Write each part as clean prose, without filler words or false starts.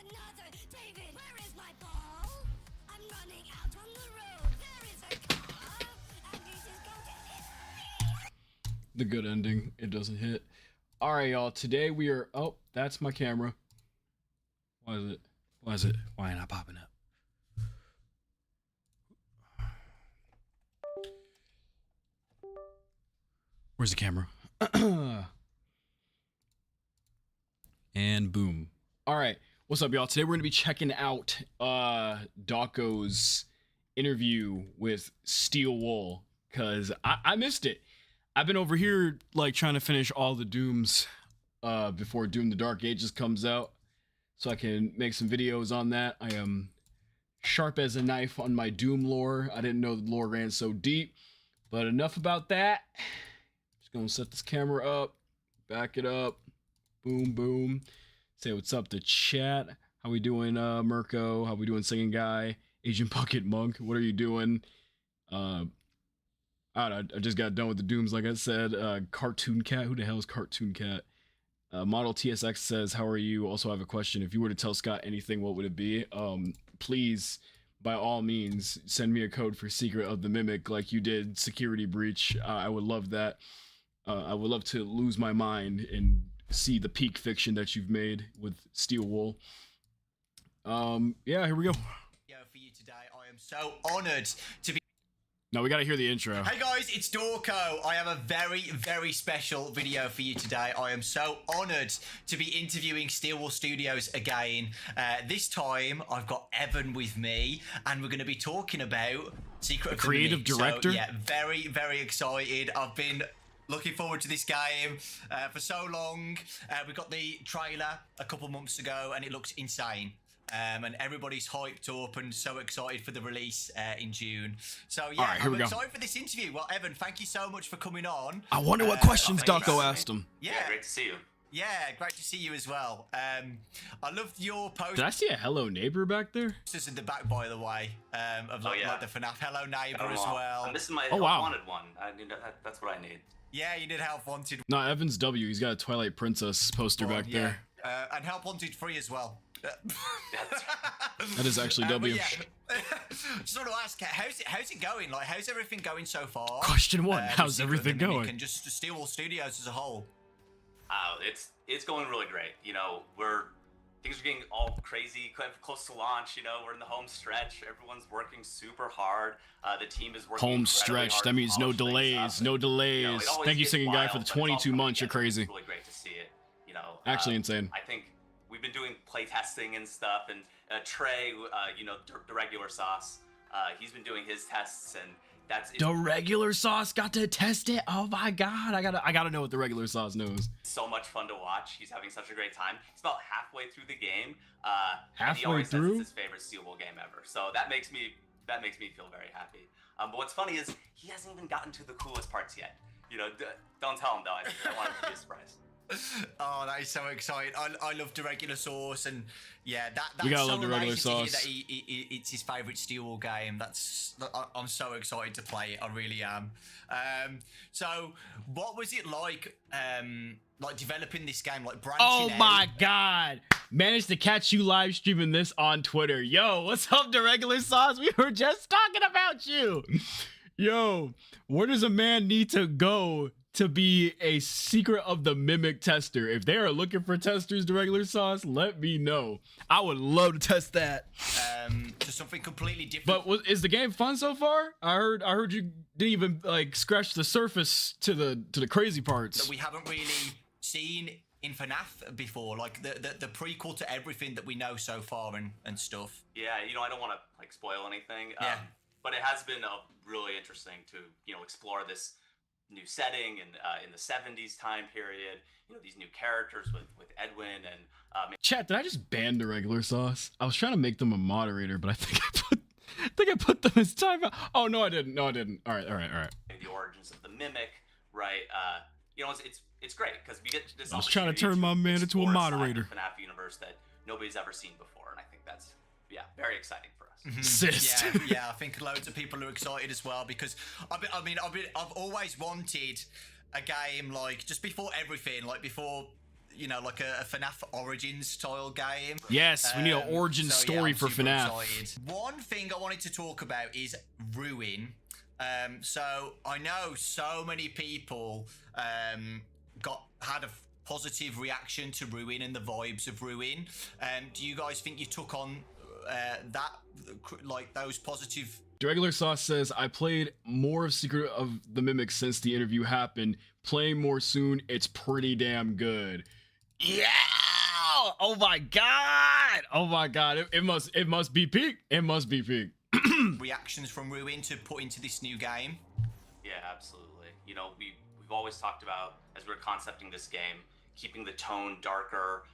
another. David, where is my ball? I'm running out on the road. There is a car, and it is going to hit me. The good ending. It doesn't hit. All right, y'all. Today we are. Oh, that's my camera. Why is it? Why is it? Why not popping up? Where's the camera? And boom. All right. What's up, y'all? Today we're going to be checking out Dawko's interview with Steel Wool, because I missed it. I've been over here like trying to finish all the Dooms before Doom the Dark Ages comes out, so I can make some videos on that. I am sharp as a knife on my Doom lore. I didn't know the lore ran so deep, but enough about that. Just gonna set this camera up, back it up, boom, boom. Say what's up to chat. How we doing, Mirko? How we doing, Singing Guy? Agent Bucket Monk, what are you doing? I don't know, I just got done with the Dooms, like I said. Cartoon Cat, who the hell is Cartoon Cat? Model TSX says, how are you? Also, I have a question. If you were to tell Scott anything, what would it be? Please, by all means, send me a code for Secret of the Mimic like you did Security Breach. I would love that. I would love to lose my mind and see the peak fiction that you've made with Steel Wool. Yeah, here we go. For you today, I am so honored to be. No, we gotta hear the intro. Hey guys, it's Dawko. I have a very, very special video for you today. I am so honored to be interviewing Steel Wool Studios again. This time, I've got Evan with me, and we're going to be talking about Secret of the creative Mimic. director. So, yeah, very, very excited. I've been looking forward to this game for so long. We got the trailer a couple months ago, and it looks insane. And everybody's hyped up and so excited for the release in June. So yeah, right, I'm excited for this interview. Well, Evan, thank you so much for coming on. I wonder what questions Dawko asked him. Yeah, great to see you. Yeah, great to see you as well. I loved your post. Did I see a hello neighbor back there? Posters in the back, by the way, of like the FNAF Hello Neighbor as well. And this is my Oh, Help wow. Wanted one. That's what I need. Yeah, you did Help Wanted. No, Evan's W. He's got a Twilight Princess poster back there. And Help Wanted 3 as well. That is actually W. Yeah. Just want to ask, how's it going? Like, how's everything going so far? Question one, with how's Secret of the everything Mimic going? And just Steel Wool Studios as a whole. It's going really great. You know, things are getting all crazy, close to launch. You know, we're in the home stretch. Everyone's working super hard. The team is working Home incredibly stretch. hard That to means no polish things delays. up. No And, delays. you know, it always Thank you, gets Singing Guy, wild, for the but it's all 22 coming months. You're together. crazy. It's really great to see it. You know, Actually insane. I think we've been doing play testing and stuff, and Trey, you know, the regular sauce, he's been doing his tests, and that's The regular sauce got to test it. Oh my god, I gotta know what the regular sauce knows. so much fun to watch. He's having such a great time. He's about halfway through the game. And he Halfway always through? says it's his favorite Steel Wool game ever. So that makes me feel very happy. But what's funny is he hasn't even gotten to the coolest parts yet. You know, don't tell him though. I want him to be a surprise. Oh, that is so exciting. I love the regular sauce, and yeah, that's We gotta so love the regular amazing to hear sauce. that it's his favourite Steel Wool game. I'm so excited to play it. I really am. So what was it like developing this game, like branching Oh out? my god. Managed to catch you live streaming this on Twitter. Yo, what's up, the regular sauce? We were just talking about you. Yo, where does a man need to go to be a Secret of the Mimic tester? If they are looking for testers, the regular sauce, let me know. I would love to test that. To something completely different. But is the game fun so far? I heard you didn't even like scratch the surface to the crazy parts. that we haven't really seen in FNAF before, like the prequel to everything that we know so far and stuff. Yeah, you know, I don't want to like spoil anything. Yeah. But it has been really interesting to, you know, explore this new setting and in the 70s time period. You know, these new characters with Edwin and Chat, did I just ban the regular sauce? I was trying to make them a moderator, but I think I put them as timeout. Oh no, I didn't. All right. the origins of the Mimic, right? You know, it's great because we get this. I was trying to opportunity turn my man into a explore side of moderator. the FNAF universe that nobody's ever seen before, and I think that's very exciting for us. Sis. Yeah, I think loads of people are excited as well because I've always wanted a game like just before everything, like before you know, like a FNAF Origins style game. Yes, we need an origin story I'm for super FNAF. excited. One thing I wanted to talk about is Ruin. So I know so many people had a positive reaction to Ruin and the vibes of Ruin. Do you guys think you took on those positive? Regular Sauce says, I played more of Secret of the Mimic since the interview happened. Playing more soon. It's pretty damn good. Yeah! Oh my god! Oh my god! It must be peak. It must be peak. Reactions from Ruin to put into this new game. Yeah, absolutely. You know, we've always talked about, as we were concepting this game, keeping the tone darker,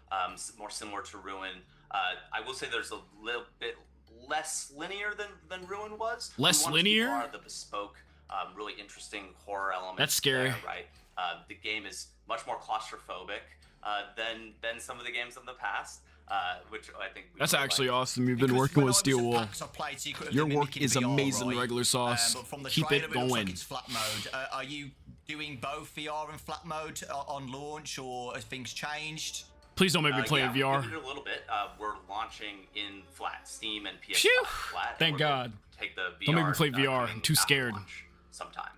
more similar to Ruin. I will say there's a little bit less linear than Ruin was. Less linear? More the bespoke, really interesting horror elements. That's scary, there, right? The game is much more claustrophobic than some of the games in the past, which I think that's actually awesome. You've been working with Steel Wool. Your work is amazing, right? Regular Sauce. But from the Keep trailer, it looks going. like it's flat mode. Are you doing both VR and flat mode on launch, or have things changed? Please don't make me play in VR. We did a little bit. We're launching in flat, Steam and PS5 Phew. flat. Thank God. Take the VR, Don't make me play VR. I'm too after scared. launch sometime.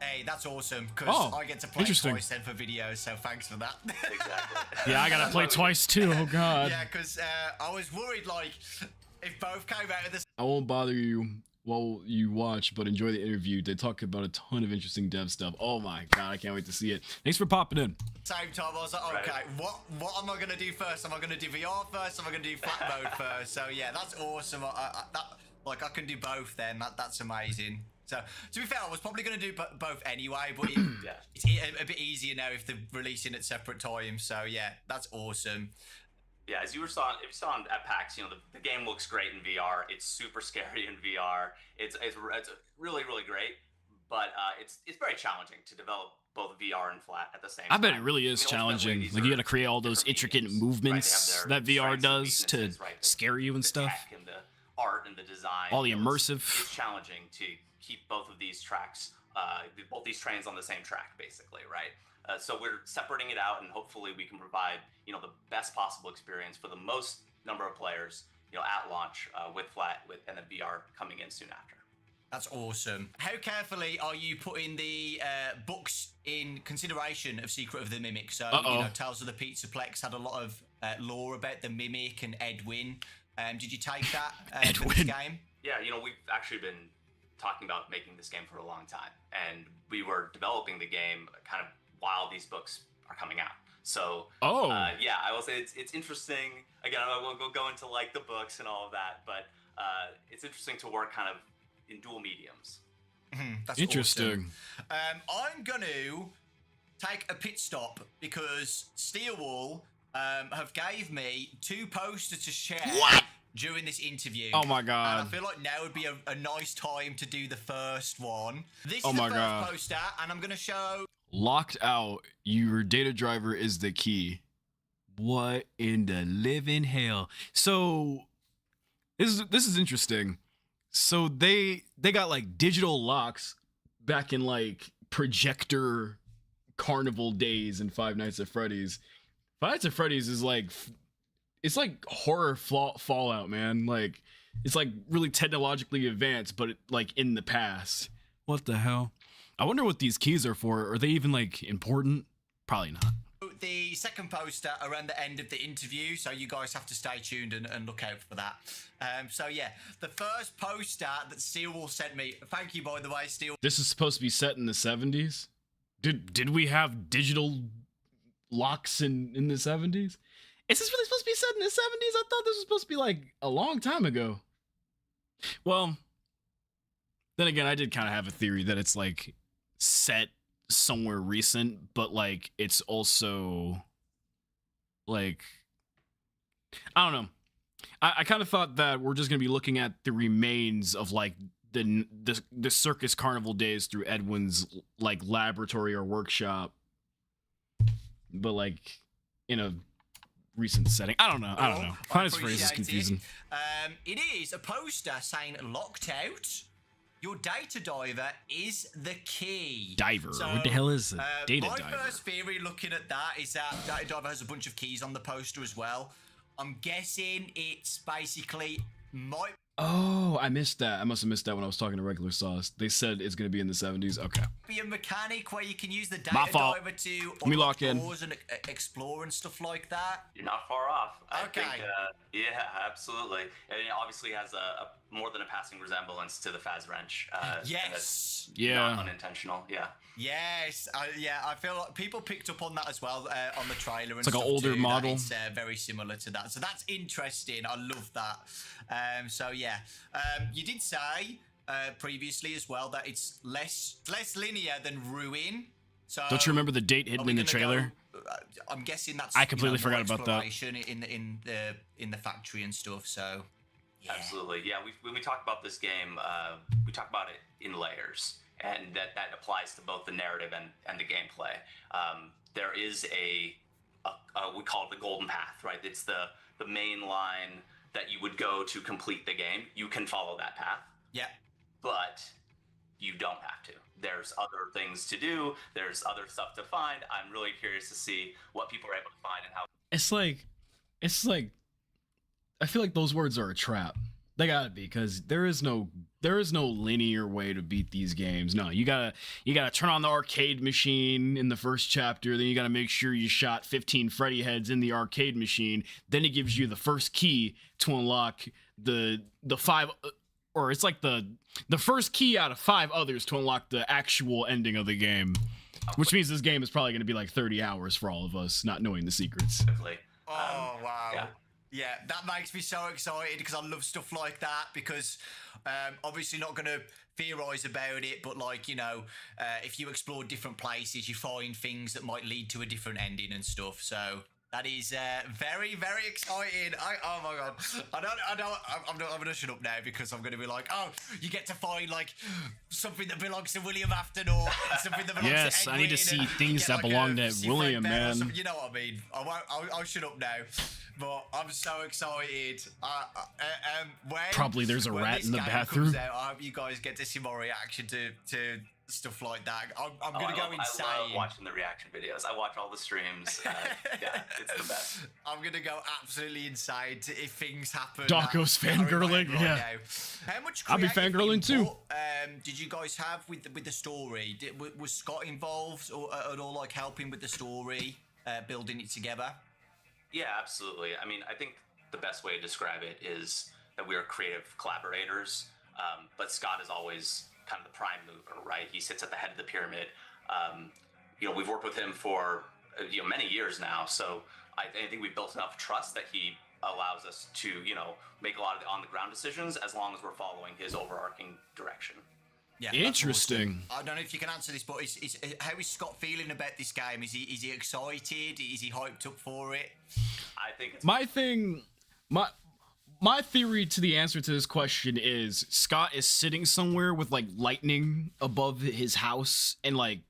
Hey, that's awesome, because I get to play interesting. twice then for videos, so thanks for that. Exactly. Yeah, I gotta play twice too. Oh god. Yeah, because I was worried, like, if both came out of the I won't bother you while you watch, but enjoy the interview. They talk about a ton of interesting dev stuff. Oh my god, I can't wait to see it. Thanks for popping in. same time, I was like, okay, what am I going to do first? Am I going to do VR first? Am I going to do flat mode first? So yeah, that's awesome. I can do both then. That's amazing. So, to be fair, I was probably going to do both anyway, but it's a bit easier now if they're releasing at separate times. So, yeah, that's awesome. Yeah, as you saw at PAX, you know, the game looks great in VR. It's super scary in VR. It's really, really great, but it's very challenging to develop both VR and flat at the same time. I bet it really is challenging. Like, you gotta create all those intricate movements that VR does to scare you and stuff. And the art and the design. All the immersive. It's challenging to keep both of these tracks, both these trains on the same track, basically, right? So we're separating it out, and hopefully we can provide, you know, the best possible experience for the most number of players, you know, at launch with flat, and then VR coming in soon after. That's awesome. How carefully are you putting the books in consideration of Secret of the Mimic? So, you know, Tales of the Pizzaplex had a lot of lore about the Mimic and Edwin. Did you take that for this game? Yeah, you know, we've actually been talking about making this game for a long time, and we were developing the game kind of while these books are coming out. So, yeah, I will say it's interesting. Again, I won't go into like the books and all of that, but it's interesting to work kind of in dual mediums. That's interesting. Awesome. I'm going to take a pit stop because Steel Wool have gave me 2 posters to share during this interview. Oh my god. And I feel like now would be a nice time to do the first one. This Oh is the my first god. poster, and I'm going to show... Locked out. Your data driver is the key. What in the living hell? So this is interesting. So they got like digital locks back in like projector carnival days in Five Nights at Freddy's. Five Nights at Freddy's is like, it's like horror Fallout, man. Like, it's like really technologically advanced, but like in the past. What the hell? I wonder what these keys are for. Are they even like important? Probably not. The second poster around the end of the interview, so you guys have to stay tuned and look out for that. So yeah, the first poster that Steel Wool sent me. Thank you, by the way, Steel. This is supposed to be set in the 70s. Did we have digital locks in the 70s? Is this really supposed to be set in the 70s? I thought this was supposed to be like a long time ago. Well, then again, I did kind of have a theory that it's like set somewhere recent, but like it's also like, I don't know. I kind of thought that we're just gonna be looking at the remains of like the circus carnival days through Edwin's like laboratory or workshop, but like in a recent setting. I don't know. Finance phrase is confusing. It is a poster saying "locked out." Your data diver is the key. Diver. What the hell is a data diver? My first theory looking at that is that data diver has a bunch of keys on the poster as well. I'm guessing it's basically Oh, I missed that. I must have missed that when I was talking to Regular Sauce. They said it's going to be in the 70s. Okay. Be a mechanic where you can use the data diver to lock doors and explore and stuff like that. You're not far off. I Okay. think, yeah, absolutely. And it obviously has a more than a passing resemblance to the Faz Wrench. Yes. Yeah. Not unintentional. Yeah. Yes. I feel like people picked up on that as well on the trailer. And It's like an stuff older too, model. It's very similar to that. So that's interesting. I love that. So yeah, you did say previously as well that it's less linear than Ruin. So Don't you remember the date hidden in the trailer? I'm guessing that's. I completely forgot more about that. exploration in the factory and stuff. So. Yeah. Absolutely. Yeah. When we talk about this game, we talk about it in layers, and that applies to both the narrative and the gameplay. There is a we call it the golden path, right? It's the main line that you would go to complete the game. You can follow that path. Yeah. But you don't have to. There's other things to do. There's other stuff to find. I'm really curious to see what people are able to find and how. It's like I feel like those words are a trap. They gotta be, because there is no linear way to beat these games. No, you gotta turn on the arcade machine in the first chapter, then you gotta make sure you shot 15 Freddy heads in the arcade machine. Then it gives you the first key to unlock the 5, or it's like the first key out of 5 others to unlock the actual ending of the game. Which means this game is probably gonna be like 30 hours for all of us, not knowing the secrets. Oh wow. Yeah. Yeah, that makes me so excited because I love stuff like that. Because obviously not going to theorize about it, but like, you know, if you explore different places, you find things that might lead to a different ending and stuff. So that is very, very exciting. Oh my god, I'm going to shut up now because I'm going to be like, oh, you get to find like something that belongs to William Aton or something that belongs yes, to I need to see things that belong to William, man. You know what I mean? I'll shut up now. But I'm so excited. Probably there's a rat in the bathroom. Comes out, I hope you guys get to see my reaction to stuff like that. I'm gonna go insane. I love watching the reaction videos. I watch all the streams. Yeah, it's the best. I'm gonna go absolutely insane if things happen. Dawko's fangirling. Yeah. Now. How much? I'll be fangirling too. Did you guys have with the story? Was Scott involved or at all, like helping with the story, building it together? Yeah, absolutely. I mean, I think the best way to describe it is that we are creative collaborators, but Scott is always kind of the prime mover, right? He sits at the head of the pyramid. You know, we've worked with him for many years now, so I think we've built enough trust that he allows us to make a lot of the on-the-ground decisions as long as we're following his overarching direction. Yeah, interesting. Awesome. I don't know if you can answer this, but how is Scott feeling about this game? Is he excited? Is he hyped up for it? I think it's my theory to the answer to this question is Scott is sitting somewhere with like lightning above his house and like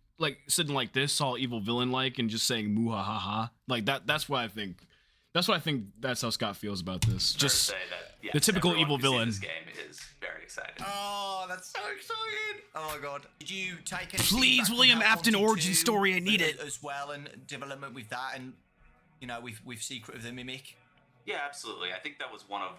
sitting like this, all evil villain like, and just saying moo ha ha ha. Like that's what I think. That's what I think. That's how Scott feels about this. Just say that, yes, the typical evil villain. This game is very exciting. Oh, that's so exciting! Oh my god! Did you take any? Please, William Aton origin story. I need it as well, and development with that, and with Secret of the Mimic. Yeah, absolutely. I think that was one of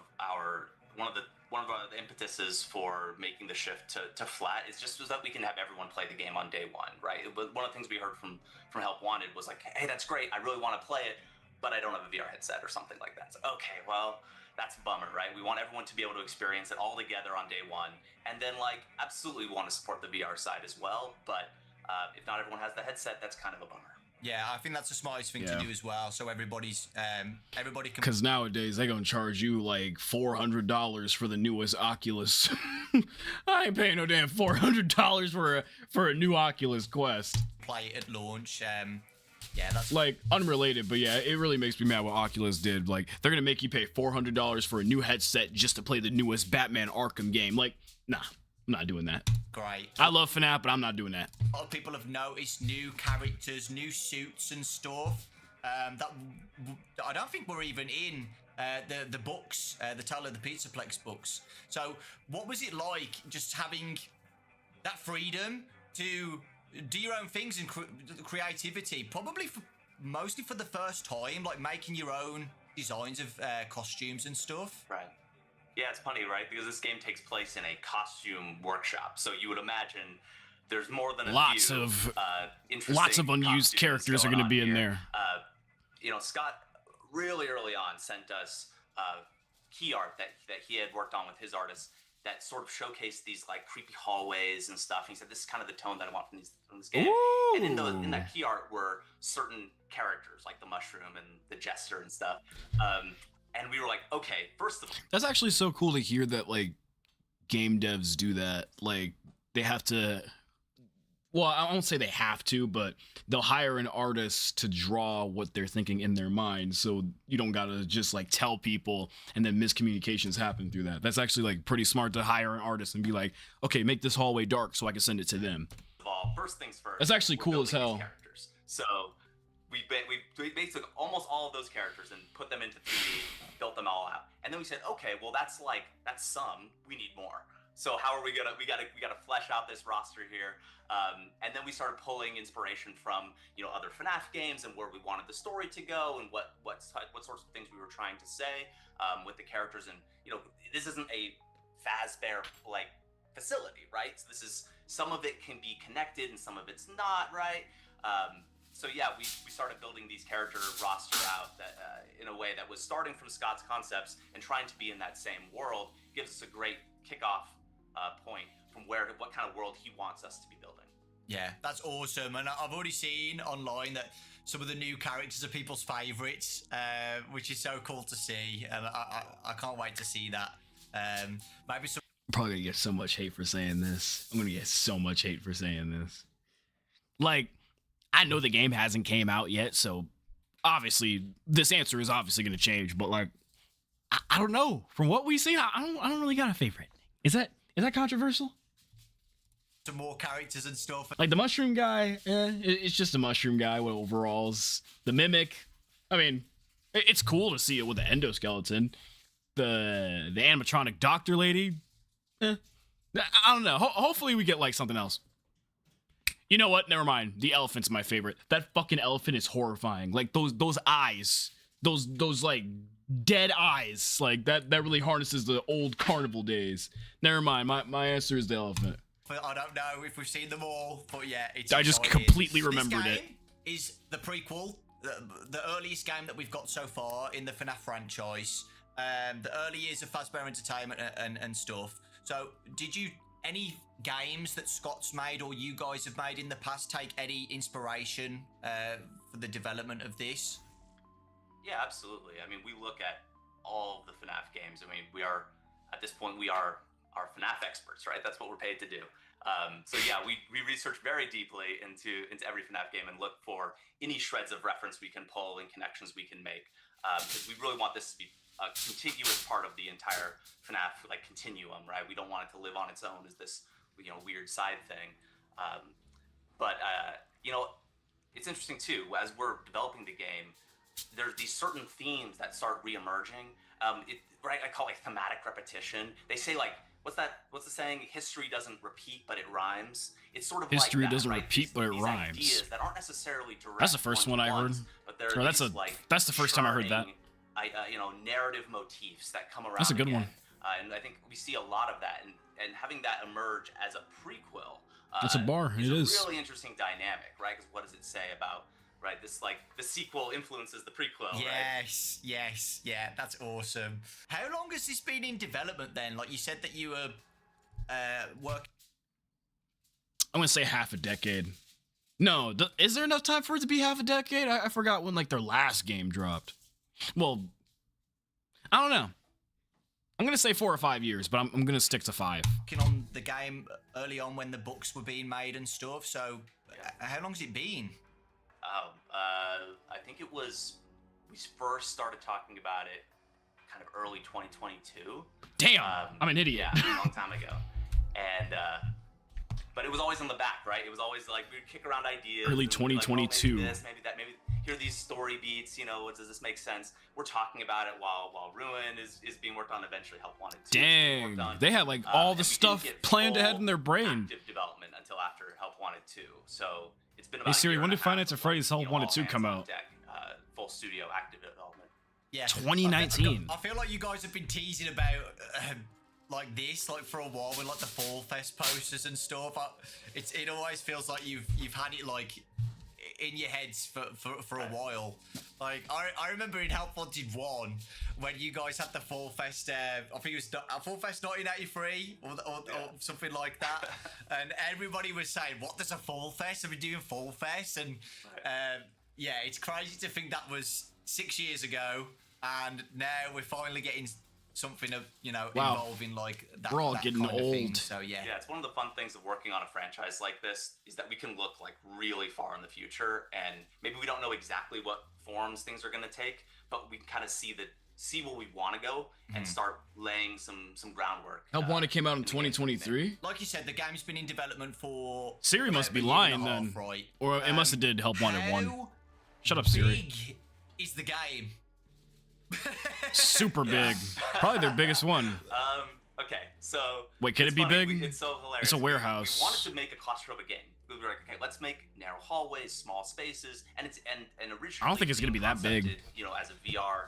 the impetuses for making the shift to flat is just so that we can have everyone play the game on day one, right? One of the things we heard from Help Wanted was like, hey, that's great. I really want to play it, but I don't have a VR headset or something like that. So, okay, well, that's a bummer, right? We want everyone to be able to experience it all together on day one. And then, absolutely we want to support the VR side as well. But if not everyone has the headset, that's kind of a bummer. Yeah, I think that's the smartest thing to do as well. So everybody can. Because nowadays they gonna charge you like $400 for the newest Oculus. I ain't paying no damn $400 for a new Oculus Quest. Play it at launch. Yeah, that's like unrelated, but yeah, it really makes me mad what Oculus did. Like, they're gonna make you pay $400 for a new headset just to play the newest Batman Arkham game. Like, nah, I'm not doing that. Great. I love Fnaf, but I'm not doing that. A lot of people have noticed new characters, new suits and stuff. That I don't think we're even in the books, the Tale of the Pizzaplex books. So, what was it like just having that freedom to do your own things and creativity, probably mostly for the first time, like making your own designs of costumes and stuff. Right. Yeah, it's funny, right? Because this game takes place in a costume workshop, so you would imagine there's more than lots few, of interesting unused characters are going to be in there. Scott really early on sent us key art that he had worked on with his artists that sort of showcased these like creepy hallways and stuff. And he said, "This is kind of the tone that I want from this game." Ooh. And in that key art were certain characters like the mushroom and the jester and stuff. And we were like, okay, first of all, that's actually so cool to hear that like game devs do that. Like they have to. Well, I won't say they have to, but they'll hire an artist to draw what they're thinking in their mind, so you don't gotta just like tell people and then miscommunications happen through that. That's actually like pretty smart to hire an artist and be like, okay, make this hallway dark so I can send it to them. First things first. That's actually cool as hell. Characters. So we basically took almost all of those characters and put them into 3D, built them all out, and then we said, okay, well that's some. We need more. So how are we gonna? We gotta flesh out this roster here, and then we started pulling inspiration from other Fnaf games and where we wanted the story to go and what sorts of things we were trying to say with the characters. And this isn't a Fazbear like facility, right? So this is, some of it can be connected and some of it's not, right? So yeah, we started building these character roster out that in a way that was starting from Scott's concepts and trying to be in that same world. Gives us a great kickoff point from what kind of world he wants us to be building. Yeah, that's awesome. And I've already seen online that some of the new characters are people's favorites, which is so cool to see. And I can't wait to see that. Maybe some. I'm probably gonna get so much hate for saying this. I'm gonna get so much hate for saying this. Like, I know the game hasn't came out yet, so obviously this answer is obviously gonna change. But like, I don't know. From what we've seen, I don't really got a favorite. Is that controversial? Some more characters and stuff. Like the mushroom guy, it's just a mushroom guy with overalls. The mimic, I mean, it's cool to see it with the endoskeleton. The animatronic doctor lady, I don't know. Hopefully we get like something else. You know what? Never mind. The elephant's my favorite. That fucking elephant is horrifying. Like those eyes, those like dead eyes, like that really harnesses the old carnival days. Never mind. My answer is the elephant. I don't know if we've seen them all, but yeah, it's. I just completely remembered it. Is the prequel, the earliest game that we've got so far in the Fnaf franchise. The early years of Fazbear Entertainment and stuff. So, did you any games that Scott's made or you guys have made in the past take any inspiration for the development of this? Yeah, absolutely. I mean, we look at all of the Fnaf games. I mean, we are at this point our Fnaf experts, right? That's what we're paid to do. So yeah, we research very deeply into every Fnaf game and look for any shreds of reference we can pull and connections we can make, because we really want this to be a contiguous part of the entire Fnaf like continuum, right? We don't want it to live on its own as this weird side thing. But it's interesting too, as we're developing the game, there's these certain themes that start reemerging. Right? I call it like thematic repetition. They say like, what's the saying? History doesn't repeat, but it rhymes. It's sort of history like that, doesn't right? repeat, but it rhymes. Ideas that aren't necessarily direct. That's the first one I heard. But there or that's the first time I heard that. Narrative motifs that come around. That's a good again. one. And I think we see a lot of that, and having that emerge as a prequel. That's a bar. It is a really interesting dynamic, right? Because what does it say about, right, this like the sequel influences the prequel? Yes, right? Yes, yeah, that's awesome. How long has this been in development then? Like you said that you were working. I'm gonna say half a decade. No, is there enough time for it to be half a decade? I forgot when like their last game dropped. Well, I don't know. I'm gonna say 4 or 5 years, but I'm gonna stick to 5. Working on the game early on when the books were being made and stuff. So, how long's it been? I think it was, we first started talking about it kind of early 2022. Damn, I'm an idiot. Yeah, a long time ago. And but it was always on the back, right? It was always like we'd kick around ideas. Early 2022. Like, oh, maybe this, maybe that, maybe hear these story beats, you know, does this make sense? We're talking about it while Ruin is being worked on, eventually Help Wanted 2 is being worked Dang, on. they had like all the stuff planned ahead in their brain. Active development until after Help Wanted 2. So it's been about Hey Siri, a year when and did a half Five Nights at of, Freddy's Help you know, Wanted all 2 hands come on out? deck, full studio active development. Yeah, 2019. I feel like you guys have been teasing about like this, like for a while with like the Fall Fest posters and stuff. It always feels like you've had it like in your heads for a while. Like I remember in Help Wanted 1 when you guys had the Fall Fest. I think it was Fall Fest 1983 or something like that, and everybody was saying, "What? There's a Fall Fest? Are we doing Fall Fest?" And yeah, it's crazy to think that was 6 years ago. And now we're finally getting something of, you know, involving like that. We're all that getting kind of thing. old. So yeah. Yeah, it's one of the fun things of working on a franchise like this is that we can look like really far in the future, and maybe we don't know exactly what forms things are going to take, but we can kind of see what we want to go and start laying some groundwork. Help Wanted came out in 2023. Like you said, the game's been in development for. Siri must be a year lying and a half, then, right? or it must have did Help Wanted 1. How Shut up, Siri. big is the game? Super big, probably their biggest one. Okay, so Wait, can it's it be funny, big? It's so hilarious. It's a warehouse. We wanted to make a claustrophobic game. We were like, okay, let's make narrow hallways, small spaces, and originally. I don't think it's gonna be that big. You know, as a VR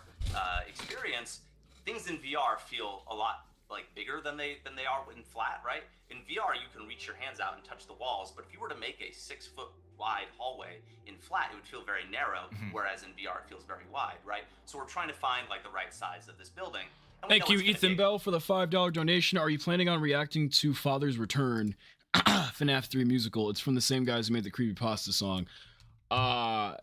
experience, things in VR feel a lot like bigger than they are in flat, right? In VR, you can reach your hands out and touch the walls, but if you were to make a 6-foot wide hallway in flat, it would feel very narrow, whereas in VR it feels very wide, right? So we're trying to find like the right size of this building. And we Thank know you, it's gonna Ethan be- Bell, for the $5 donation. Are you planning on reacting to Father's Return, FNAF 3 musical? It's from the same guys who made the Creepypasta song. I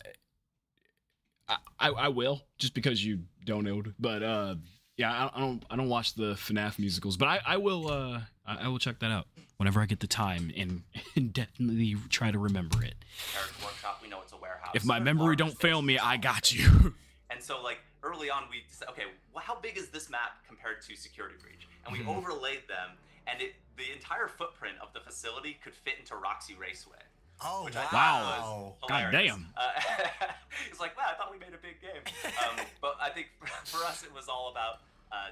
will, just because you donated. But yeah, I don't watch the FNAF musicals, but I will check that out whenever I get the time and definitely try to remember it. Eric Workshop, we know it's a warehouse. If my There's memory large don't fail me, spaces. I got you. And so, like, early on, we said, okay, well, how big is this map compared to Security Breach? And we overlaid them, and the entire footprint of the facility could fit into Roxy Raceway. Oh Which I wow! thought was God hilarious. damn. It's like, wow, I thought we made a big game. But I think for us, it was all about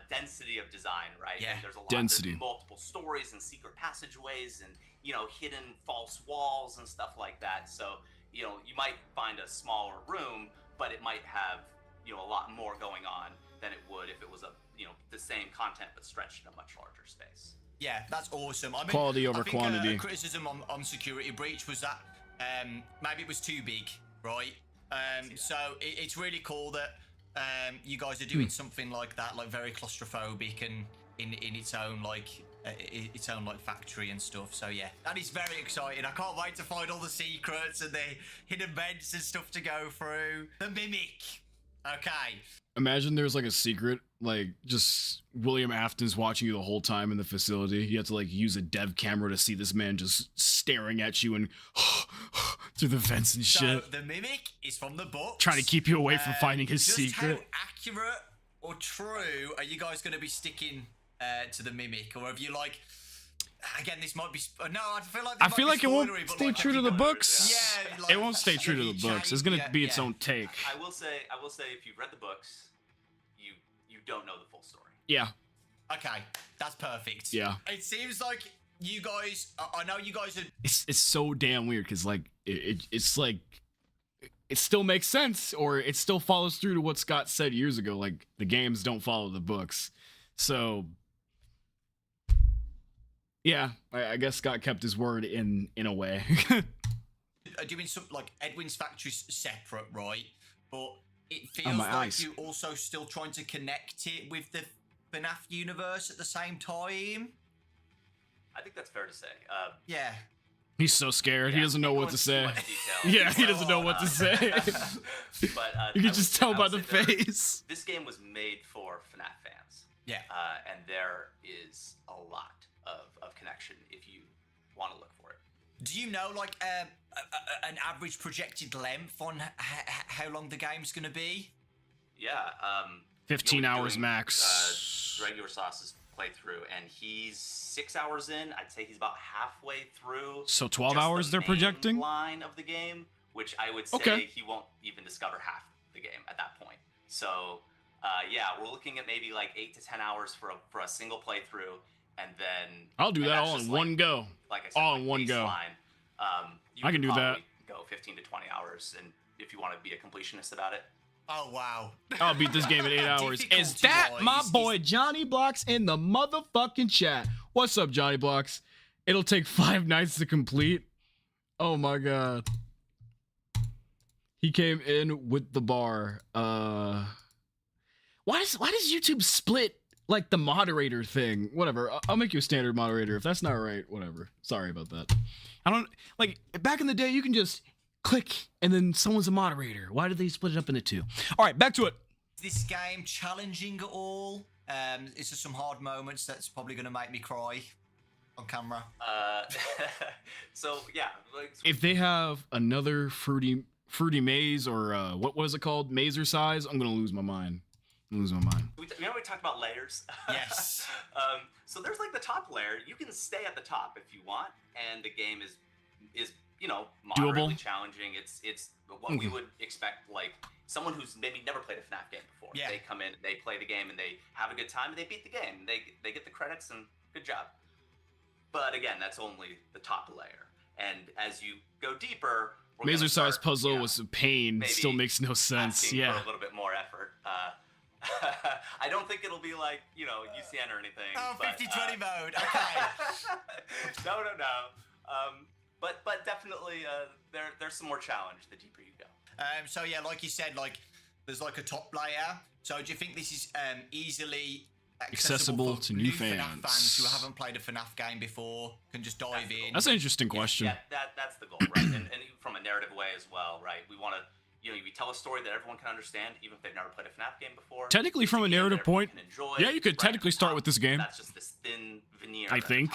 density of design, right? Yeah. And there's a lot Density. There's multiple stories and secret passageways and, you know, hidden false walls and stuff like that. So, you know, you might find a smaller room, but it might have, you know, a lot more going on than it would if it was the same content but stretched in a much larger space. Yeah, that's awesome. I mean, Quality over I think, quantity. criticism on Security Breach was that maybe it was too big, right? So it's really cool that you guys are doing something like that, like very claustrophobic and in its own like factory and stuff. So yeah, that is very exciting. I can't wait to find all the secrets and the hidden vents and stuff to go through. The Mimic. Okay. Imagine there's like a secret, like just William Afton's watching you the whole time in the facility. You have to like use a dev camera to see this man just staring at you and through the vents and shit. So the Mimic is from the book. Trying to keep you away from finding his just secret. How accurate or true are you guys going to be sticking to the Mimic, or have you like? Again, this might be. No, I feel like. I feel like it won't but, stay like, true have to you the got- books. Yeah, like, It won't stay true to the books. It's gonna be its own take. I will say, if you've read the books, you don't know the full story. Yeah. Okay, that's perfect. Yeah. It seems like you guys. I know you guys are. It's so damn weird because like it's like it still makes sense, or it still follows through to what Scott said years ago. Like the games don't follow the books, so yeah, I guess Scott kept his word in a way. Doing something like Edwin's factory's separate, right? But it Oh, feels my like eyes. you also still trying to connect it with the Fnaf universe at the same time. I think that's fair to say. Yeah. He's so scared. He doesn't know what to say. Yeah, he doesn't know what to say. But You I can would just say- tell I by would the say there- face. This game was made for FNAF fans. Yeah. And there is a lot of connection if you want to look for it. Do you know like an average projected length on how long the game's gonna be? Yeah. 15 you'll be hours doing, max. Regular Sauce's playthrough, and he's 6 hours in. I'd say he's about halfway through. So 12 just hours the they're main projecting? line of the game. which I would say he won't even discover half the game at that point. So yeah, we're looking at maybe like 8 to 10 hours for a single playthrough, and then I'll do that all in one go. Like I said, all in one go. I can do that. Go 15 to 20 hours, and if you want to be a completionist about it. Oh wow! I'll beat this game in 8 hours. Is that my boy Johnny Blocks in the motherfucking chat? What's up, Johnny Blocks? It'll take 5 nights to complete. Oh my god. He came in with the bar. Why does YouTube split like the moderator thing? Whatever. I'll make you a standard moderator. If that's not right, whatever. Sorry about that. I don't like back in the day you can just click and then someone's a moderator. Why did they split it up into 2? All right, back to it. Is this game challenging at all? Is there some hard moments that's probably going to make me cry on camera? So yeah, like, if they have another fruity maze or what was it called, mazer size, I'm gonna lose my mind. We talked about layers. Yes. So there's like the top layer. You can stay at the top if you want, and the game is moderately doable, challenging. It's what we would expect, like someone who's maybe never played a FNAF game before. Yeah. They come in, they play the game, and they have a good time, and they beat the game. They get the credits, and good job. But again, that's only the top layer. And as you go deeper, mazer size puzzle was a pain. Still makes no sense. Yeah. For a little bit more effort. I don't think it'll be like, UCN or anything. Oh, 50-20 mode. Okay. No. But definitely, there's some more challenge the deeper you go. So yeah, like you said, like there's like a top layer. So do you think this is easily accessible to new fans? FNAF who haven't played a FNAF game before can just dive in? That's an interesting question. Yeah, that's the goal, right? and from a narrative way as well, right? We want to. We tell a story that everyone can understand, even if they've never played a FNAF game before. Technically, from a narrative point, yeah, you could technically start with this game. That's just this thin veneer. I think.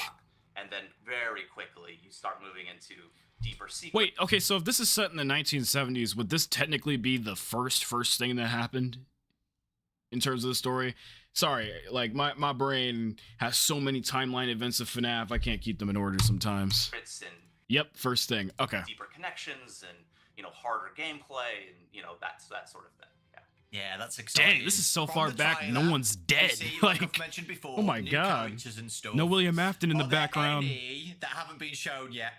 And then very quickly, you start moving into deeper sequence. Wait, okay, so if this is set in the 1970s, would this technically be the first thing that happened in terms of the story? Sorry, like my brain has so many timeline events of FNAF, I can't keep them in order sometimes. Yep, first thing. Okay. Deeper connections and harder gameplay and that sort of thing. Yeah, that's exciting. Dang, this is so far back, no one's dead. Like I've mentioned before, oh my god. And stuff. No William Aton in the background. Any that haven't been shown yet?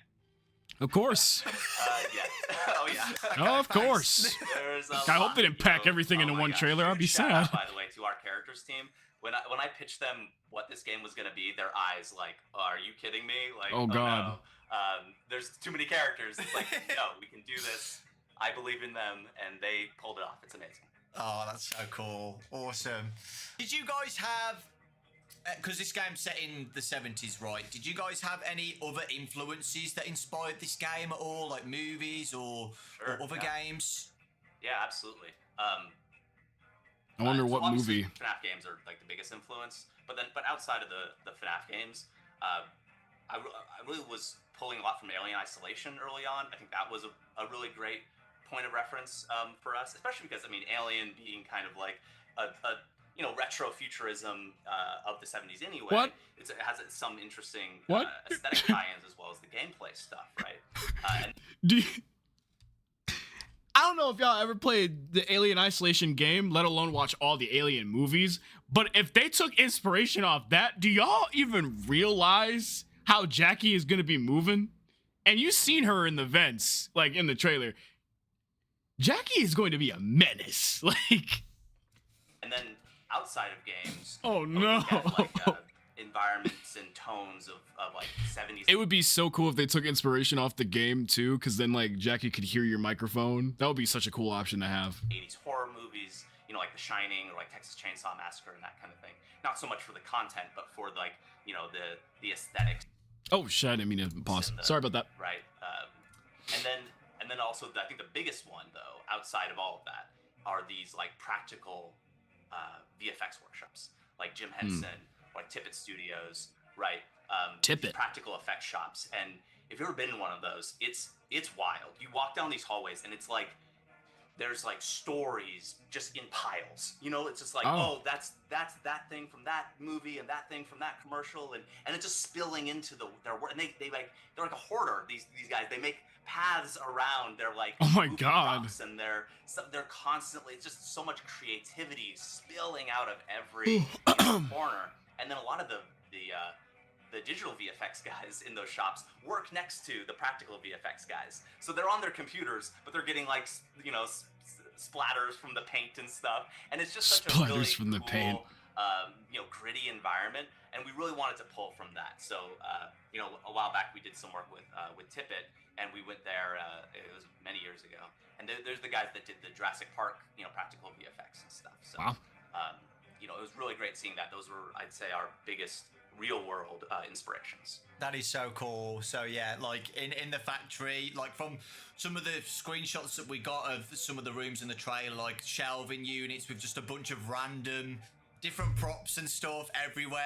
Of course. Yeah. Oh yeah. Oh, of course. I hope they didn't pack everything into one trailer. I'd be sad. By the way, to our characters team, when I pitched them what this game was gonna be, their eyes like, are you kidding me? Like, oh god. No. There's too many characters. It's like, no, we can do this. I believe in them, and they pulled it off. It's amazing. Oh, that's so cool. Awesome. Did you guys have, because this game's set in the 70s, right? Did you guys have any other influences that inspired this game at all, like movies or other games? Yeah, absolutely. I wonder what movie. FNAF games are like the biggest influence, but outside of the FNAF games, I really was pulling a lot from Alien Isolation early on. I think that was a really great point of reference for us, especially because Alien being kind of like a retro futurism of the 70s anyway. What? It has some interesting What? aesthetic tie-ins as well as the gameplay stuff, right? I don't know if y'all ever played the Alien Isolation game, let alone watch all the Alien movies, but if they took inspiration off that, do y'all even realize how Jackie is gonna be moving? And you've seen her in the vents, like in the trailer. Jackie is going to be a menace, like. And then outside of games, oh no, environments and tones of like 70s. It would be so cool if they took inspiration off the game too, because then like Jackie could hear your microphone. That would be such a cool option to have. 80s horror movies, like The Shining or like Texas Chainsaw Massacre and that kind of thing. Not so much for the content, but for like the aesthetics. Oh shit! I didn't mean to pause. Sorry about that. Right, and then also I think the biggest one though, outside of all of that, are these like practical VFX workshops, like Jim Henson, like Tippett Studios, right? Tippett. Practical effects shops, and if you've ever been in one of those, it's wild. You walk down these hallways, and it's like there's like stories just in piles. It's just like, oh that's that thing from that movie and that thing from that commercial, and it's just spilling into their work. And they're like a hoarder. These guys, they make paths around. They're like, oh my moving god, rocks, and they're constantly just so much creativity spilling out of every corner. And then a lot of the digital VFX guys in those shops work next to the practical VFX guys, so they're on their computers, but they're getting like splatters from the paint and stuff, and it's just such a really from the cool, paint. Gritty environment, and we really wanted to pull from that. So, a while back we did some work with Tippett, and we went there. It was many years ago, and there's the guys that did the Jurassic Park, practical VFX and stuff. So, wow. It was really great seeing that. Those were, I'd say, our biggest real world inspirations. That is so cool. So yeah, like in the factory, like from some of the screenshots that we got of some of the rooms in the trailer, like shelving units with just a bunch of random different props and stuff everywhere.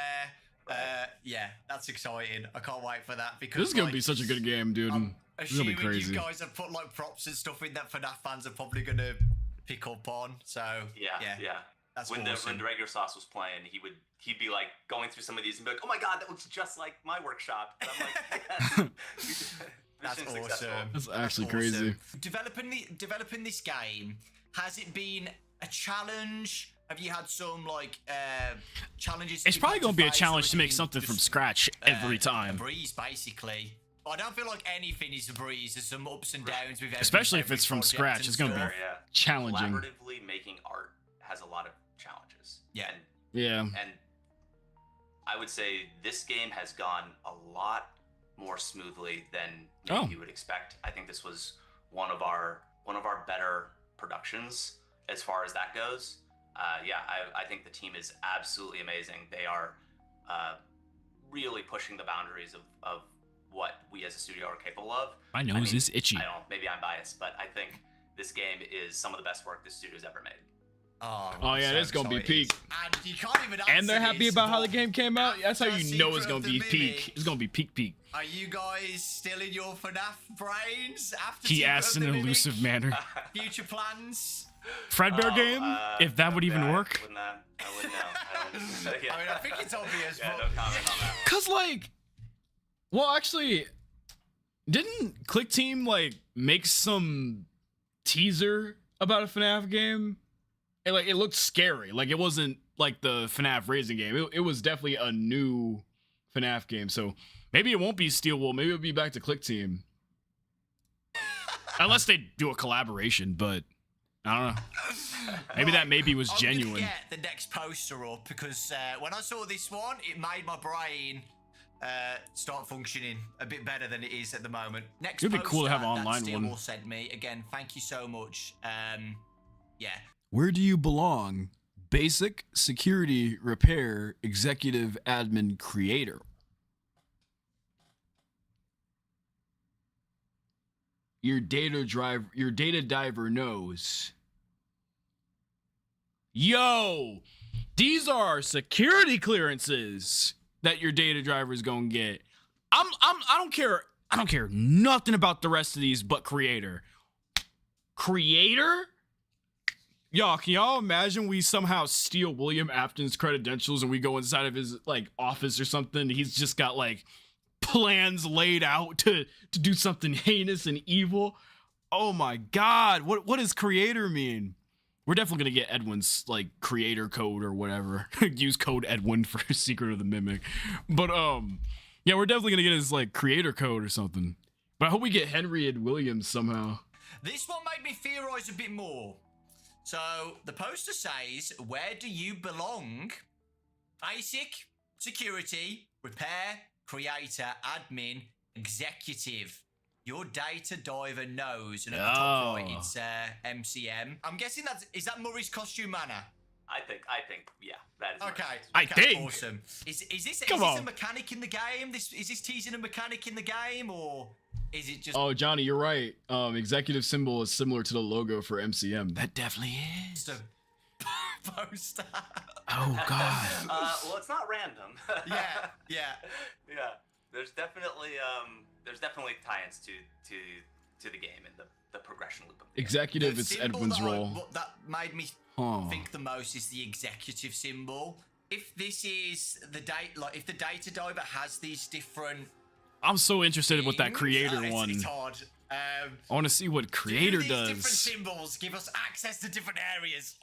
Right. Yeah, that's exciting. I can't wait for that, because This is gonna be such a good game, dude. It's gonna be assuming crazy. you guys have put like props and stuff in that FNAF fans are probably gonna pick up on. So Yeah. That's when awesome. the regular Sauce was playing, he'd be like going through some of these and be like, "Oh my god, that looks just like my workshop." And I'm like, "Yes." That's Mission awesome. successful. That's actually awesome. crazy. Developing this game, has it been a challenge? Have you had some like challenges? It's probably gonna be a challenge to make something from scratch every A time, breeze, basically. I don't feel like anything is a breeze. There's some ups and downs with especially if it's from project scratch. and It's gonna stuff. be Yeah. challenging. Collaboratively making art has a lot of challenges. Yeah. Yeah. And I would say this game has gone a lot more smoothly than maybe you would expect. I think this was one of our better productions as far as that goes. I think the team is absolutely amazing. They are really pushing the boundaries of what we as a studio are capable of. My nose is itchy. I don't know, maybe I'm biased, but I think this game is some of the best work this studio's ever made. Oh yeah, it's gonna be peak. And you can't even And they're answer happy this, about how the but game came out. That's how after you know it's Secret gonna of be the peak. Mimic, It's gonna be peak. Are you guys still in your FNAF brains after He Secret asks of in the an Mimic? elusive manner. Future plans? Fredbear game? If that would even work? I wouldn't know. I don't, yeah. I mean, I think it's obvious, Yeah, but no comment on that one. Cause like, well, actually, didn't Click Team like make some teaser about a FNAF game? And like, it looked scary. Like, it wasn't like the FNAF Racing game. It was definitely a new FNAF game. So maybe it won't be Steel Wool. Maybe it'll be back to Click Team. Unless they do a collaboration, but I don't know. Maybe that maybe was I'm genuine. gonna get the next poster up, because when I saw this one, it made my brain start functioning a bit better than it is at the moment. Next It'd be cool to have poster an online that Steel one. Wool sent me. Again, thank you so much. Yeah. Where do you belong? Basic, security, repair, executive, admin, creator. Your data diver knows. Yo, these are security clearances that your data driver is gonna get. I don't care nothing about the rest of these but creator. Creator? Y'all, can y'all imagine we somehow steal William Aton's credentials and we go inside of his like office or something? He's just got like plans laid out to do something heinous and evil. Oh my god, what does creator mean? We're definitely gonna get Edwin's like creator code or whatever. Use code Edwin for Secret of the Mimic. But yeah, we're definitely gonna get his like creator code or something. But I hope we get Henry and Williams somehow. This one made me theorize a bit more. So the poster says, where do you belong? Basic, security, repair, creator, admin, executive. Your data diver knows. And at the top right, it's MCM. I'm guessing is that Murray's costume manor? I think, yeah, that is Okay. right. I think. Awesome. Is this Come a on. mechanic in the game? Is this teasing a mechanic in the game, or is it just... Oh, Johnny, you're right. Executive symbol is similar to the logo for MCM. That definitely is. just a poster? Oh God. Well, it's not random. Yeah. There's definitely tie-ins to the game and the progression loop of the game. Executive, The it's symbol Edwin's that role. what that made me Huh. think the most is the executive symbol. If this is the if the data diver has these different I'm so interested in what that things, creator it's one. hard. I want to see what creator these different does. symbols give us access to different areas.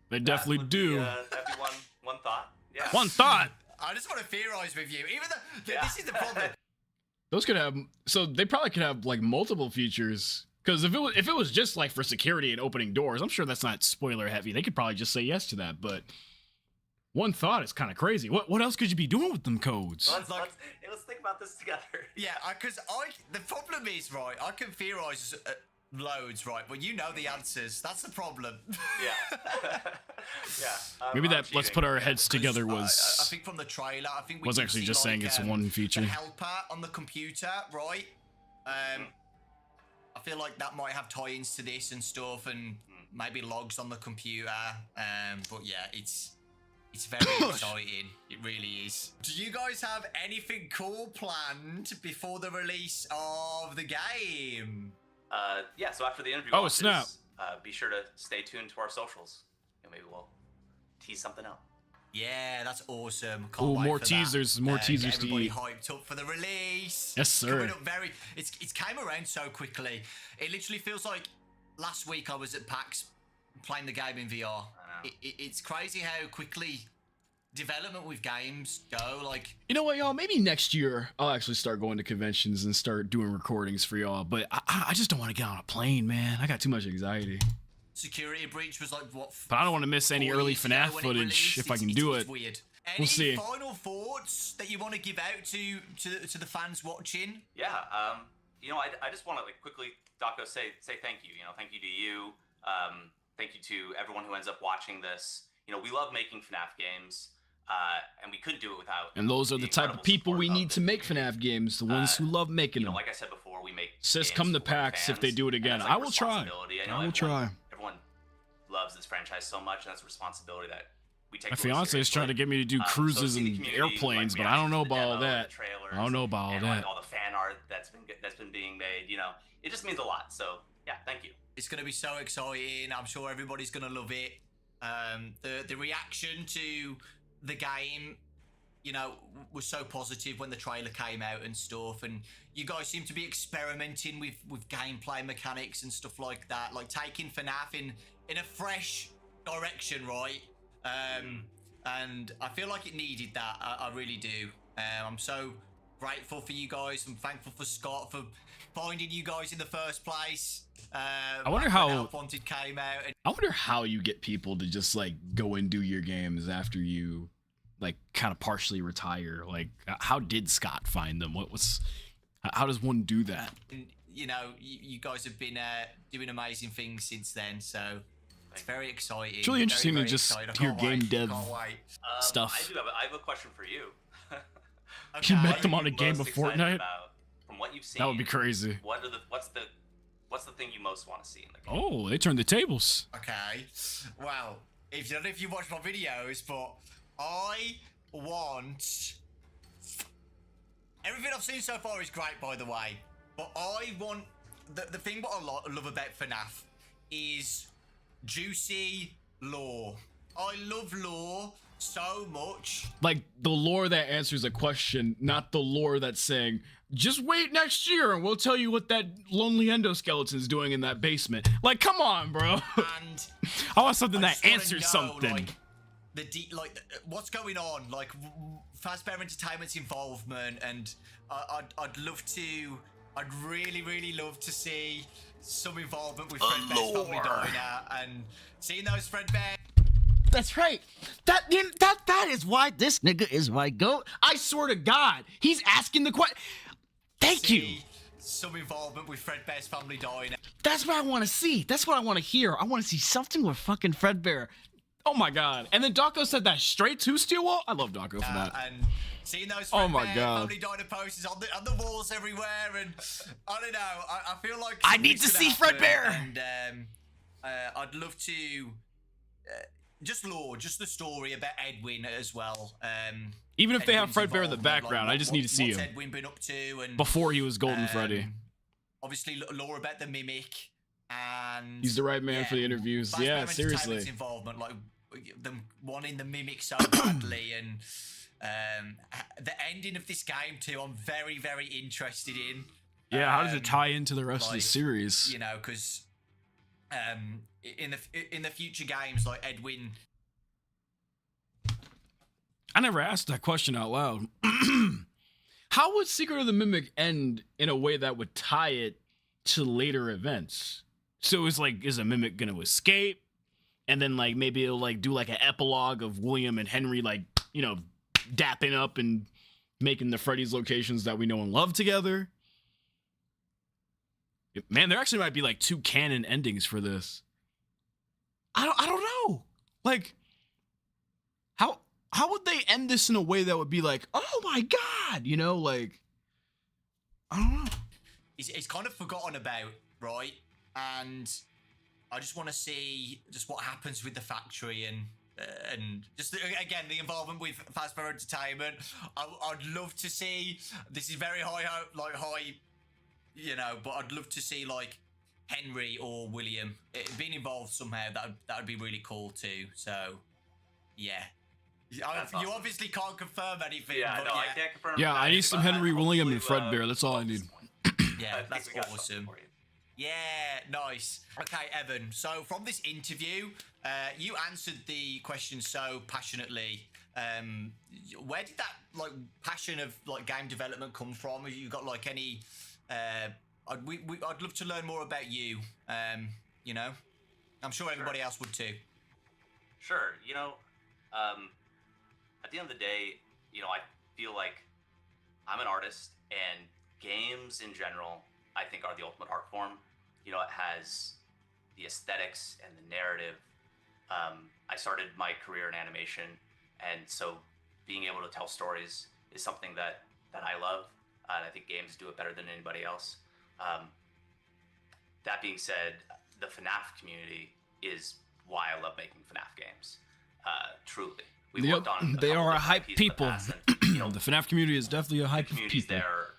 They definitely do. That'd be one thought. Yeah. One thought. I just want to theorize with you. Even though this is the problem. Those could have, so they probably could have like multiple features. Because if it was just like for security and opening doors, I'm sure that's not spoiler heavy. They could probably just say yes to that. But one thought is kind of crazy. What else could you be doing with them codes? Let's think about this together. Yeah, because the problem is, right, I can theorize loads, right, but you know the answers. That's the problem. Yeah. Yeah. Maybe that let's put our heads together was. I think from the trailer, I think we was can actually see, just saying it's one feature. The helper on the computer, right? I feel like that might have tie-ins to this and stuff, and maybe logs on the computer. But yeah, it's very exciting. It really is. Do you guys have anything cool planned before the release of the game? Yeah, so after the interview, snap. Be sure to stay tuned to our socials, and maybe we'll tease something out. Yeah, that's awesome. Oh, more for teasers, that. more teasers to everybody eat. hyped up for the release. Yes, sir. Coming up it's came around so quickly. It literally feels like last week I was at PAX playing the game in VR. It's crazy how quickly development with games go. Like, you know what, y'all? Maybe next year I'll actually start going to conventions and start doing recordings for y'all. But I just don't want to get on a plane, man. I got too much anxiety. Security breach was like what? But I don't want to miss any early FNAF footage if I can do it. Weird. We'll see. Any final thoughts that you want to give out to the fans watching? Yeah. You know, I just want to like quickly, Dawko, say thank you. You know, thank you to you. Thank you to everyone who ends up watching this. You know, we love making FNAF games. And we couldn't do it without. And those are the type of people we need to make FNAF games. The ones who love making them. Like I said before, we make. Sis, come to PAX if they do it again. I will try. I will try. Everyone loves this franchise so much, and that's a responsibility that we take. My fiance is trying to get me to do cruises and airplanes, but I don't know about all that. I don't know about all that. All the fan art that's been being made. You know, it just means a lot. So yeah, thank you. It's going to be so exciting. I'm sure everybody's going to love it. The reaction to the game, you know, was so positive when the trailer came out and stuff, and you guys seem to be experimenting with gameplay mechanics and stuff like that, like taking FNAF in a fresh direction, right? And I feel like it needed that. I really do. I'm so grateful for you guys. I'm thankful for Scott for finding you guys in the first place. I wonder how Wanted came out. I wonder how you get people to just like go and do your games after you like kind of partially retire. Like, how did Scott find them? How does one do that? And, you know, you guys have been doing amazing things since then, so it's very exciting. It's really interesting very to just exciting. hear game dev stuff. I have a question for you. Okay. You met them on a game of Most excited Fortnite? about, from what you've seen, That would be crazy. What's the thing you most want to see in the game? Oh, they turned the tables. Okay. Well, I don't know if you watch my videos, but I want... Everything I've seen so far is great, by the way. But I want... The thing what I love about FNAF is juicy lore. I love lore so much. Like the lore that answers a question, not the lore that's saying, just wait next year and we'll tell you what that lonely endoskeleton's doing in that basement. Like, come on, bro. And I want something that just wanna answers know, something. Like, what's going on? Like, Fazbear Entertainment's involvement, and I'd love to. I'd really love to see some involvement with Fredbear's Family Diner and seeing those Fredbear. That's right. That is why this nigga is my goat. I swear to God, he's asking the question. Thank you. Some involvement with Fredbear's Family Diner. That's what I want to see. That's what I want to hear. I want to see something with fucking Fredbear. Oh my god. And then Dawko said that straight to Steel Wall? I love Dawko for that. And seeing those Oh my Fredbear God. Family Diner posters on the walls everywhere, and I don't know. I feel like I need to see something's gonna Fredbear. happen, And I'd love to just the story about Edwin as well. Even if they have Edwin's Fredbear in the involvement, background, I just need to see what's him. Edwin been up to, and Before he was Golden Freddy. obviously lore about the mimic, and He's the right man for the interviews. Fazbear Yeah, seriously. Entertainment's involvement, like them wanting the mimic so badly, and the ending of this game too, I'm very interested in. Yeah, how does it tie into the rest of the series? You know, because in the future games, like Edwin. I never asked that question out loud. How would Secret of the Mimic end in a way that would tie it to later events? So it's like, is a Mimic gonna escape? And then like maybe it'll like do like an epilogue of William and Henry like, you know, dapping up and making the Freddy's locations that we know and love together. Man, there actually might be like 2 canon endings for this. I don't know. Like, how would they end this in a way that would be like, oh my god, you know, like, I don't know. It's kind of forgotten about, right? And I just want to see just what happens with the factory and just again the involvement with Fazbear Entertainment. I'd love to see. This is very high, you know, but I'd love to see like Henry or William being involved somehow. That would be really cool too. So, yeah. Awesome. You obviously can't confirm anything. Yeah, but no, I can't confirm. Yeah, I need some Henry, William, and Fredbear. That's all I need. Yeah, that's awesome. Yeah, nice. Okay, Evan. So from this interview, you answered the question so passionately. Where did that like passion of like game development come from? Have you got like any? I'd love to learn more about you. You know, I'm sure everybody else would too. Sure. You know, at the end of the day, you know, I feel like I'm an artist, and games in general, I think, are the ultimate art form. You know, it has the aesthetics and the narrative. I started my career in animation, and so being able to tell stories is something that I love. And I think games do it better than anybody else. That being said, the Fnaf community is why I love making Fnaf games. Truly. We've worked on they are a hype people. And, you know, the Fnaf community is definitely a hype communities people. there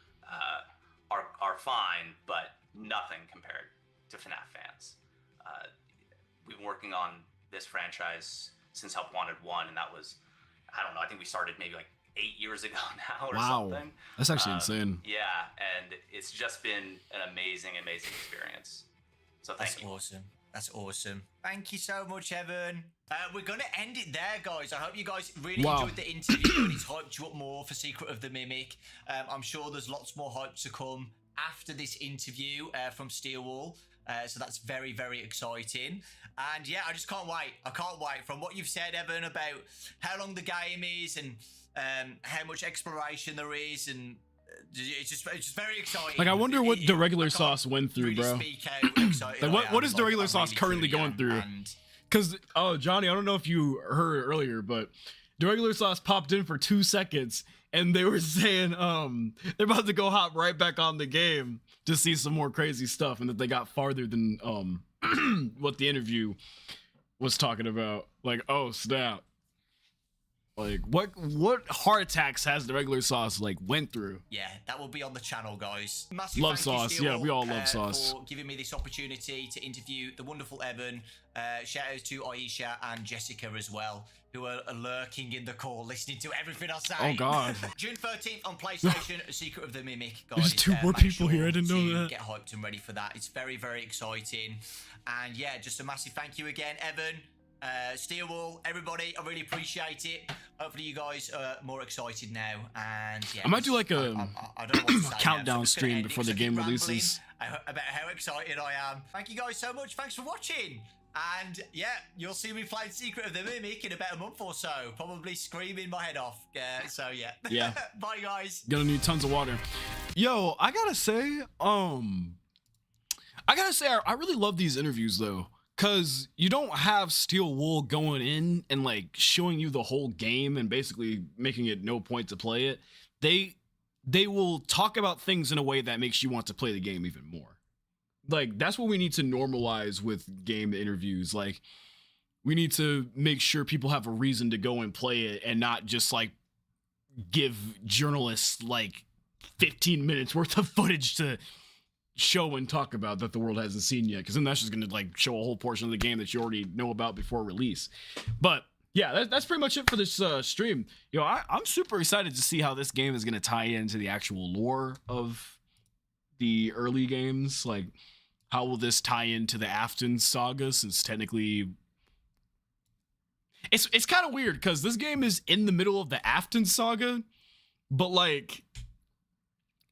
are fine, but nothing compared to Fnaf fans. We've been working on this franchise since Help Wanted 1, and that was, I don't know, I think we started maybe like 8 years ago now or something. That's actually insane. Yeah, and it's just been an amazing experience. So thank you. Awesome. That's awesome. Thank you so much, Evan. We're going to end it there, guys. I hope you guys really enjoyed the interview and it's hyped you up more for Secret of the Mimic. I'm sure there's lots more hype to come after this interview from Steelwall. So that's very, very exciting. And yeah, I just can't wait. I can't wait. From what you've said, Evan, about how long the game is and how much exploration there is, and it's just very exciting. Like, I wonder what the regular sauce went through, really bro. speak how excited Like, I what am. is the regular I sauce really, currently truly going am. through? And Because, oh, Johnny, I don't know if you heard earlier, but the regular sauce popped in for 2 seconds, and they were saying they're about to go hop right back on the game to see some more crazy stuff, and that they got farther than what the interview was talking about. Like, oh snap! Like, what heart attacks has the regular sauce like went through? yeah, that will be on the channel, guys. Massive Love thank you, sauce. Steele, Yeah, we all love sauce. for giving me this opportunity to interview the wonderful Evan. Shout out to Aisha and Jessica as well, who are lurking in the call, listening to everything I say. Oh God! June 13th on PlayStation, Secret of the Mimic, guys. There's 2 more make people here. I didn't know to that. Get hyped and ready for that. It's very, very exciting. And yeah, just a massive thank you again, Evan. Steelwall, everybody, I really appreciate it. Hopefully you guys are more excited now, and yeah, I might do like a I don't know what to say now, countdown so I'm just gonna stream end it before 'cause the I keep game rambling releases. about how excited I am. Thank you guys so much. Thanks for watching. And yeah, you'll see me playing Secret of the Mimic in about a month or so, probably screaming my head off. So yeah. Yeah. Bye guys. Gonna need tons of water. Yo, I gotta say, I really love these interviews though. Cause you don't have Steel Wool going in and like showing you the whole game and basically making it no point to play it. They will talk about things in a way that makes you want to play the game even more. Like, that's what we need to normalize with game interviews. Like, we need to make sure people have a reason to go and play it and not just like give journalists like 15 minutes worth of footage to show and talk about that the world hasn't seen yet, because then that's just gonna like show a whole portion of the game that you already know about before release. But yeah, that's pretty much it for this stream. Yo, I'm super excited to see how this game is gonna tie into the actual lore of the early games. Like, how will this tie into the Afton saga? Since technically, it's kind of weird because this game is in the middle of the Afton saga, but like,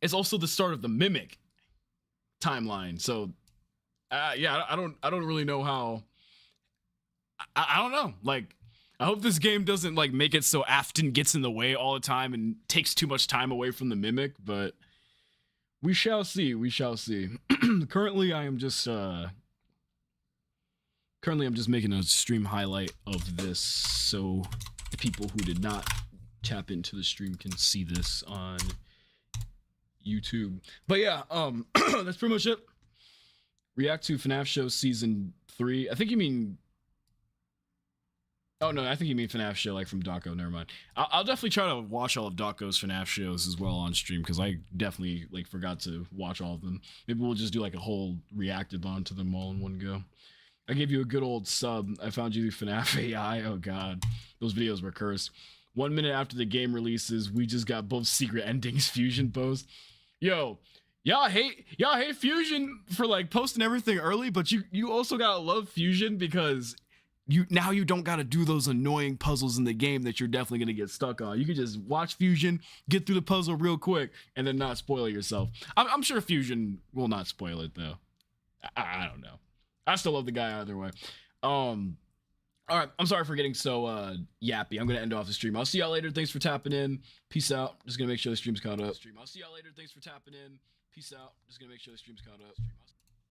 it's also the start of the Mimic timeline. So, yeah, I don't really know how. I don't know. Like, I hope this game doesn't like make it so Afton gets in the way all the time and takes too much time away from the Mimic, but we shall see. We shall see. Currently, I'm just making a stream highlight of this so the people who did not tap into the stream can see this on YouTube. But yeah, that's pretty much it. React to FNAF Show Season 3. I think you mean... Oh, no, I think you mean FNAF Show, like, from Dawko. Never mind. I'll definitely try to watch all of Dawko's FNAF shows as well on stream, because I definitely, like, forgot to watch all of them. Maybe we'll just do, like, a whole reactathon to them all in one go. I gave you a good old sub. I found you FNAF AI. Oh, God. Those videos were cursed. 1 minute after the game releases, we just got both secret endings Fusion posts. Yo, y'all hate Fusion for, like, posting everything early, but you also gotta love Fusion because... Now you don't got to do those annoying puzzles in the game that you're definitely going to get stuck on. You can just watch Fusion, get through the puzzle real quick, and then not spoil it yourself. I'm sure Fusion will not spoil it, though. I don't know. I still love the guy either way. All right, I'm sorry for getting so yappy. I'm going to end off the stream. I'll see y'all later. Thanks for tapping in. Peace out. Just going to make sure the stream's caught up. I'll see y'all later. Thanks for tapping in. Peace out. Just going to make sure the stream's caught up.